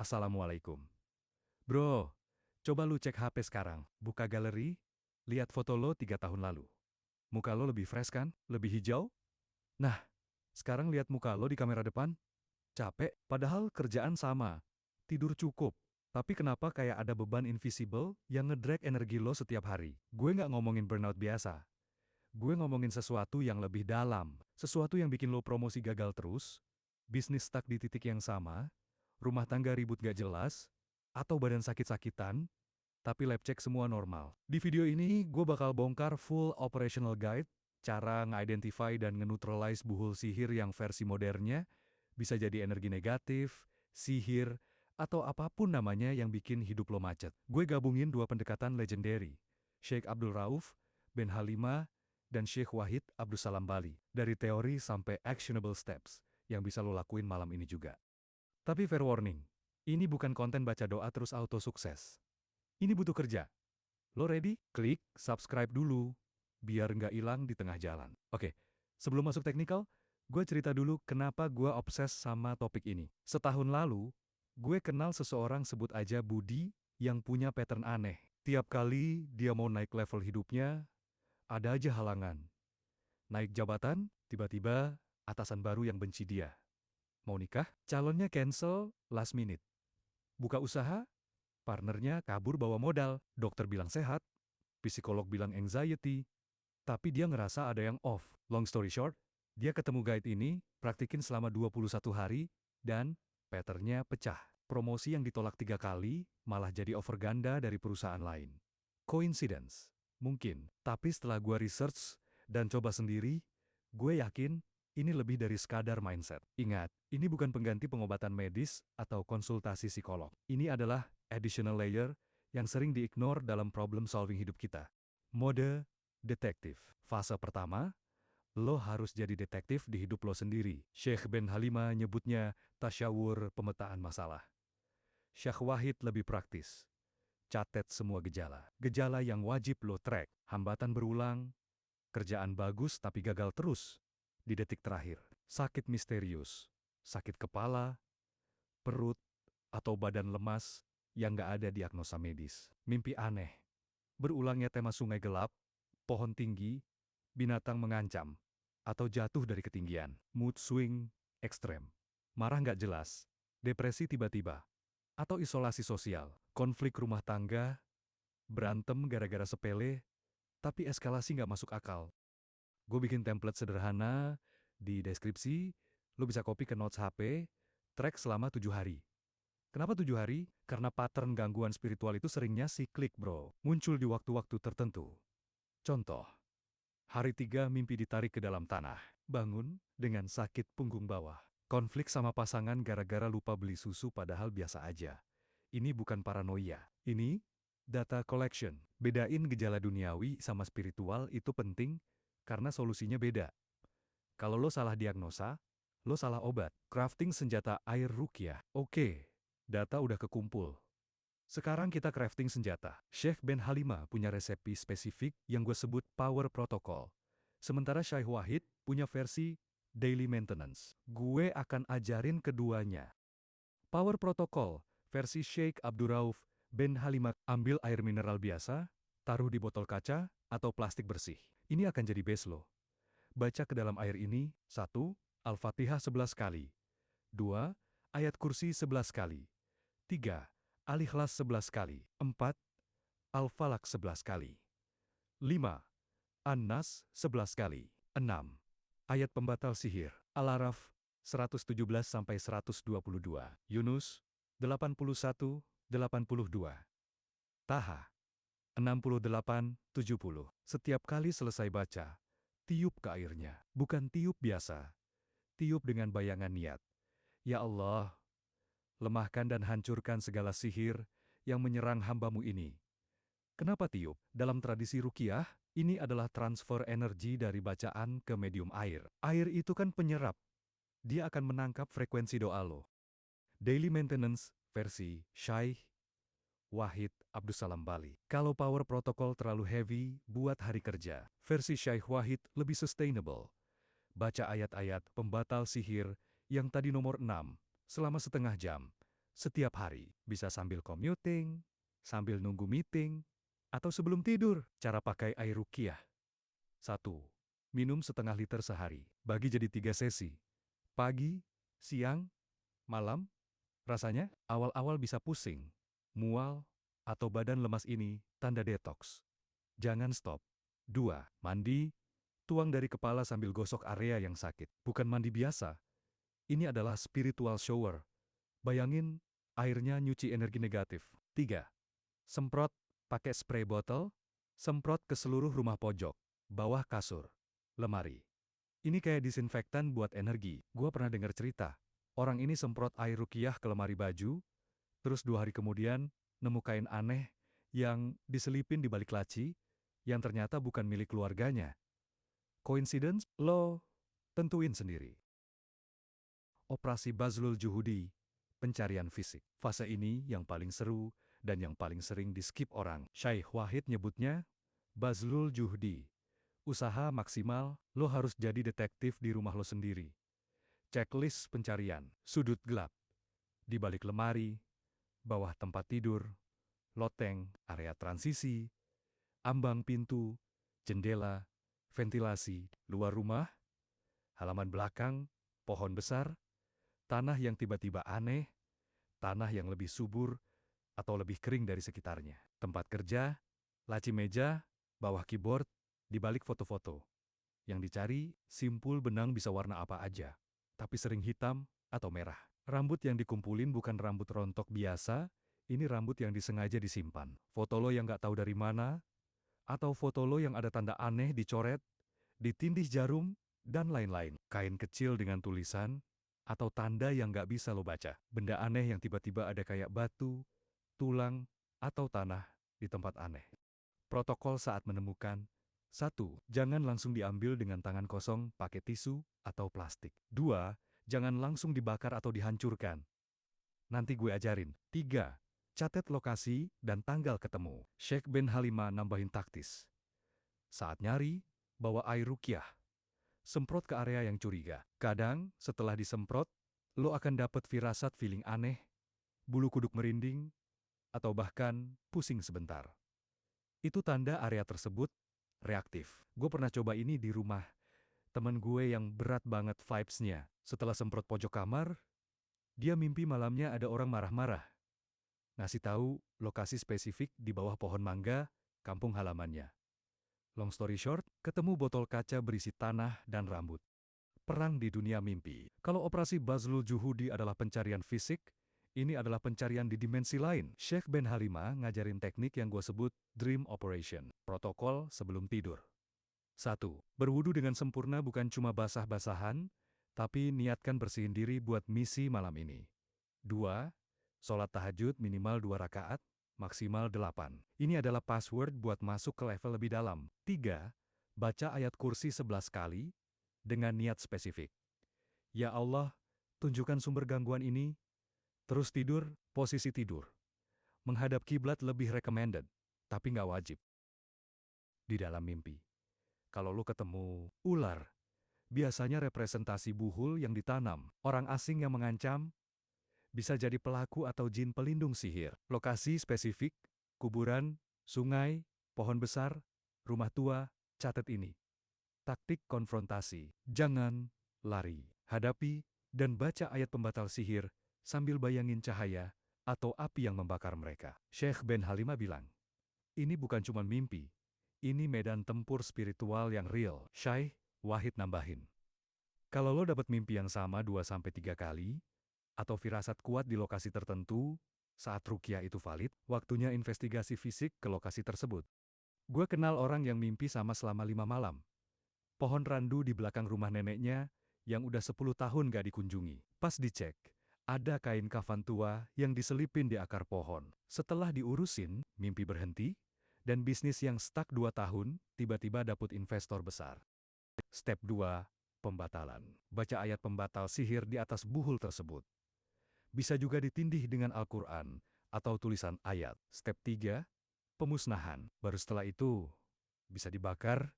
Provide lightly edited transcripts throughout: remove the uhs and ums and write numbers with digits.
Assalamualaikum. Bro, coba lu cek HP sekarang. Buka galeri, lihat foto lo 3 tahun lalu. Muka lo lebih fresh kan? Lebih hijau? Nah, sekarang lihat muka lo di kamera depan. Capek, padahal kerjaan sama. Tidur cukup. Tapi kenapa kayak ada beban invisible yang ngedrag energi lo setiap hari? Gue nggak ngomongin burnout biasa. Gue ngomongin sesuatu yang lebih dalam. Sesuatu yang bikin lo promosi gagal terus, bisnis stuck di titik yang sama, rumah tangga ribut gak jelas, atau badan sakit-sakitan, tapi lab check semua normal. Di video ini, gue bakal bongkar full operational guide, cara nge-identify dan nge-neutralize buhul sihir yang versi modernnya, bisa jadi energi negatif, sihir, atau apapun namanya yang bikin hidup lo macet. Gue gabungin dua pendekatan legendary, Sheikh Abdul Rauf, Ben Halimah, dan Sheikh Wahid Abdussalam Bali. Dari teori sampai actionable steps, yang bisa lo lakuin malam ini juga. Tapi fair warning, ini bukan konten baca doa terus auto sukses. Ini butuh kerja. Lo ready? Klik subscribe dulu, biar nggak hilang di tengah jalan. Oke, sebelum masuk teknikal, gue cerita dulu kenapa gue obses sama topik ini. Setahun lalu, gue kenal seseorang sebut aja Budi yang punya pattern aneh. Tiap kali dia mau naik level hidupnya, ada aja halangan. Naik jabatan, tiba-tiba atasan baru yang benci dia. Mau nikah, calonnya cancel last minute. Buka usaha, partnernya kabur bawa modal. Dokter bilang sehat, psikolog bilang anxiety, tapi dia ngerasa ada yang off. Long story short, dia ketemu guide ini, praktikin selama 21 hari, dan patternnya pecah. Promosi yang ditolak 3 kali, malah jadi offer ganda dari perusahaan lain. Coincidence? Mungkin. Tapi setelah gua research dan coba sendiri, gue yakin ini lebih dari sekadar mindset. Ingat, ini bukan pengganti pengobatan medis atau konsultasi psikolog. Ini adalah additional layer yang sering diignore dalam problem solving hidup kita. Mode detektif. Fase pertama, lo harus jadi detektif di hidup lo sendiri. Sheikh Ben Halimah nyebutnya tasyawur pemetaan masalah. Syekh Wahid lebih praktis. Catet semua gejala. Gejala yang wajib lo track. Hambatan berulang, kerjaan bagus tapi gagal terus. Di detik terakhir, sakit misterius, sakit kepala, perut, atau badan lemas yang nggak ada diagnosa medis. Mimpi aneh, berulangnya tema sungai gelap, pohon tinggi, binatang mengancam, atau jatuh dari ketinggian. Mood swing ekstrem, marah nggak jelas, depresi tiba-tiba, atau isolasi sosial. Konflik rumah tangga, berantem gara-gara sepele, tapi eskalasi nggak masuk akal. Gue bikin template sederhana di deskripsi, lo bisa copy ke notes HP, track selama 7 hari. Kenapa 7 hari? Karena pattern gangguan spiritual itu seringnya siklik bro, muncul di waktu-waktu tertentu. Contoh, hari 3 mimpi ditarik ke dalam tanah, bangun dengan sakit punggung bawah. Konflik sama pasangan gara-gara lupa beli susu padahal biasa aja. Ini bukan paranoia, ini data collection. Bedain gejala duniawi sama spiritual itu penting, karena solusinya beda. Kalau lo salah diagnosa, lo salah obat. Crafting senjata air ruqyah. Oke, data udah kekumpul. Sekarang kita crafting senjata. Sheikh Ben Halimah punya resepi spesifik yang gue sebut Power Protocol. Sementara Syekh Wahid punya versi Daily Maintenance. Gue akan ajarin keduanya. Power Protocol, versi Sheikh Abdul Rauf Ben Halimah. Ambil air mineral biasa, taruh di botol kaca atau plastik bersih. Ini akan jadi base lo. Baca ke dalam air ini, 1. Al-Fatihah 11 kali. 2. Ayat kursi 11 kali. 3. Al-Ikhlas 11 kali. 4. Al-Falak 11 kali. 5. An-Nas 11 kali. 6. Ayat pembatal sihir. Al-Araf 117-122. Yunus 81-82. Taha 68-70. Setiap kali selesai baca, tiup ke airnya. Bukan tiup biasa. Tiup dengan bayangan niat. Ya Allah, lemahkan dan hancurkan segala sihir yang menyerang hamba-Mu ini. Kenapa tiup? Dalam tradisi ruqyah, ini adalah transfer energi dari bacaan ke medium air. Air itu kan penyerap. Dia akan menangkap frekuensi doa lo. Daily Maintenance versi Syekh Wahid Abdussalam Bali. Kalau power protokol terlalu heavy buat hari kerja, versi Syekh Wahid lebih sustainable. Baca ayat-ayat pembatal sihir yang tadi nomor 6 selama setengah jam. Setiap hari, bisa sambil commuting, sambil nunggu meeting, atau sebelum tidur. Cara pakai air ruqyah. 1. Minum setengah liter sehari. Bagi jadi 3 sesi. Pagi, siang, malam. Rasanya, awal-awal bisa pusing, mual, atau badan lemas ini tanda detox. Jangan stop. 2. Mandi, tuang dari kepala sambil gosok area yang sakit. Bukan mandi biasa. Ini adalah spiritual shower. Bayangin, airnya nyuci energi negatif. 3. Semprot, pakai spray bottle, semprot ke seluruh rumah pojok, bawah kasur, lemari. Ini kayak disinfektan buat energi. Gua pernah dengar cerita. Orang ini semprot air ruqyah ke lemari baju, terus 2 hari kemudian nemu kain aneh yang diselipin di balik laci, yang ternyata bukan milik keluarganya. Coincidence? Lo tentuin sendiri. Operasi Bazlul Juhudi, pencarian fisik. Fase ini yang paling seru dan yang paling sering di-skip orang. Syekh Wahid nyebutnya Bazlul Juhdi. Usaha maksimal, lo harus jadi detektif di rumah lo sendiri. Checklist pencarian, sudut gelap, di balik lemari, bawah tempat tidur, loteng, area transisi, ambang pintu, jendela, ventilasi, luar rumah, halaman belakang, pohon besar, tanah yang tiba-tiba aneh, tanah yang lebih subur atau lebih kering dari sekitarnya. Tempat kerja, laci meja, bawah keyboard, di balik foto-foto. Yang dicari, simpul benang bisa warna apa aja, tapi sering hitam atau merah. Rambut yang dikumpulin bukan rambut rontok biasa, ini rambut yang disengaja disimpan. Foto lo yang nggak tahu dari mana, atau foto lo yang ada tanda aneh dicoret, ditindih jarum, dan lain-lain. Kain kecil dengan tulisan, atau tanda yang nggak bisa lo baca. Benda aneh yang tiba-tiba ada kayak batu, tulang, atau tanah di tempat aneh. Protokol saat menemukan. 1. Jangan langsung diambil dengan tangan kosong pakai tisu atau plastik. 2. Jangan langsung dibakar atau dihancurkan. Nanti gue ajarin. 3. Catat lokasi dan tanggal ketemu. Syekh Ben Halimah nambahin taktis. Saat nyari, bawa air ruqyah. Semprot ke area yang curiga. Kadang, setelah disemprot, lo akan dapat firasat feeling aneh, bulu kuduk merinding, atau bahkan pusing sebentar. Itu tanda area tersebut reaktif. Gue pernah coba ini di rumah temen gue yang berat banget vibes-nya. Setelah semprot pojok kamar, dia mimpi malamnya ada orang marah-marah. Ngasih tahu lokasi spesifik di bawah pohon mangga, kampung halamannya. Long story short, ketemu botol kaca berisi tanah dan rambut. Perang di dunia mimpi. Kalau operasi Bazlul Juhudi adalah pencarian fisik, ini adalah pencarian di dimensi lain. Syekh Ben Halimah ngajarin teknik yang gue sebut Dream Operation. Protokol sebelum tidur. 1. Berwudu dengan sempurna bukan cuma basah-basahan, tapi niatkan bersihin diri buat misi malam ini. 2. Sholat tahajud minimal 2 rakaat, maksimal 8. Ini adalah password buat masuk ke level lebih dalam. 3. Baca ayat kursi 11 kali, dengan niat spesifik. Ya Allah, tunjukkan sumber gangguan ini. Terus tidur, posisi tidur. Menghadap kiblat lebih recommended, tapi nggak wajib. Di dalam mimpi. Kalau lo ketemu ular, biasanya representasi buhul yang ditanam. Orang asing yang mengancam, bisa jadi pelaku atau jin pelindung sihir. Lokasi spesifik, kuburan, sungai, pohon besar, rumah tua, catat ini. Taktik konfrontasi. Jangan lari. Hadapi dan baca ayat pembatal sihir sambil bayangin cahaya atau api yang membakar mereka. Syekh Ben Halimah bilang, ini bukan cuma mimpi. Ini medan tempur spiritual yang real. Syekh Wahid nambahin. Kalau lo dapat mimpi yang sama 2-3 kali, atau firasat kuat di lokasi tertentu, saat ruqyah itu valid, waktunya investigasi fisik ke lokasi tersebut. Gue kenal orang yang mimpi sama selama 5 malam. Pohon randu di belakang rumah neneknya, yang udah 10 tahun gak dikunjungi. Pas dicek, ada kain kafan tua yang diselipin di akar pohon. Setelah diurusin, mimpi berhenti, dan bisnis yang stuck 2 tahun, tiba-tiba dapet investor besar. Step 2, pembatalan. Baca ayat pembatal sihir di atas buhul tersebut. Bisa juga ditindih dengan Al-Quran, atau tulisan ayat. Step 3, pemusnahan. Baru setelah itu, bisa dibakar,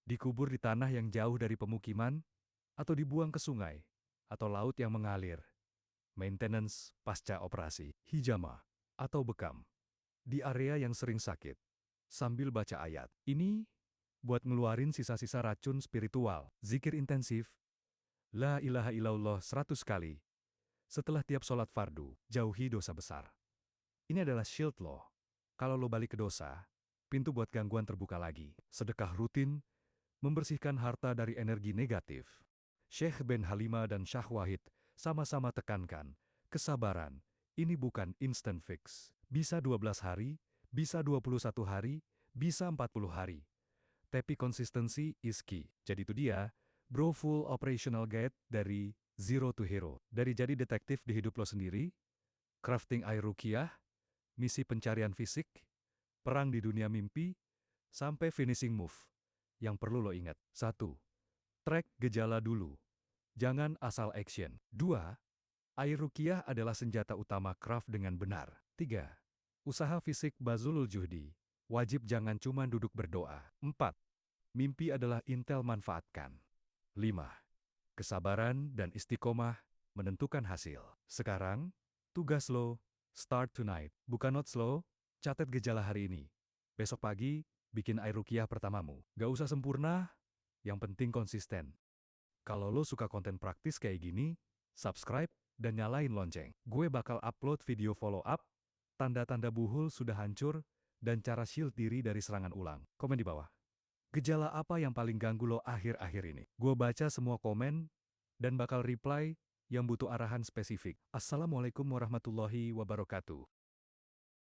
dikubur di tanah yang jauh dari pemukiman, atau dibuang ke sungai, atau laut yang mengalir. maintenance pasca operasi, hijama, atau bekam. Di area yang sering sakit. Sambil baca ayat. Ini buat ngeluarin sisa-sisa racun spiritual. Zikir intensif. La ilaha illallah 100 kali. Setelah tiap sholat fardu, jauhi dosa besar. Ini adalah shield lo. Kalau lo balik ke dosa, pintu buat gangguan terbuka lagi. Sedekah rutin, membersihkan harta dari energi negatif. Syekh Ben Halima dan Syah Wahid sama-sama tekankan, kesabaran, ini bukan instant fix. Bisa 12 hari, bisa 21 hari, bisa 40 hari. Tapi konsistensi is key. Jadi itu dia, Bro Full Operational Guide dari Zero to Hero. Dari jadi detektif di hidup lo sendiri, crafting air ruqyah, misi pencarian fisik, perang di dunia mimpi, sampai finishing move. Yang perlu lo ingat. 1. Track gejala dulu. Jangan asal action. 2. Air ruqyah adalah senjata utama craft dengan benar. 3. Usaha fisik bazulul juhdi. Wajib jangan cuma duduk berdoa. 4. Mimpi adalah intel manfaatkan. 5. Kesabaran dan istiqomah menentukan hasil. Sekarang, tugas lo, start tonight. Bukan notes lo, catat gejala hari ini. Besok pagi, bikin air ruqyah pertamamu. Gak usah sempurna, yang penting konsisten. Kalau lo suka konten praktis kayak gini, subscribe dan nyalain lonceng. Gue bakal upload video follow up, tanda-tanda buhul sudah hancur, dan cara shield diri dari serangan ulang. Komen di bawah. Gejala apa yang paling ganggu lo akhir-akhir ini? Gue baca semua komen, dan bakal reply yang butuh arahan spesifik. Assalamualaikum warahmatullahi wabarakatuh.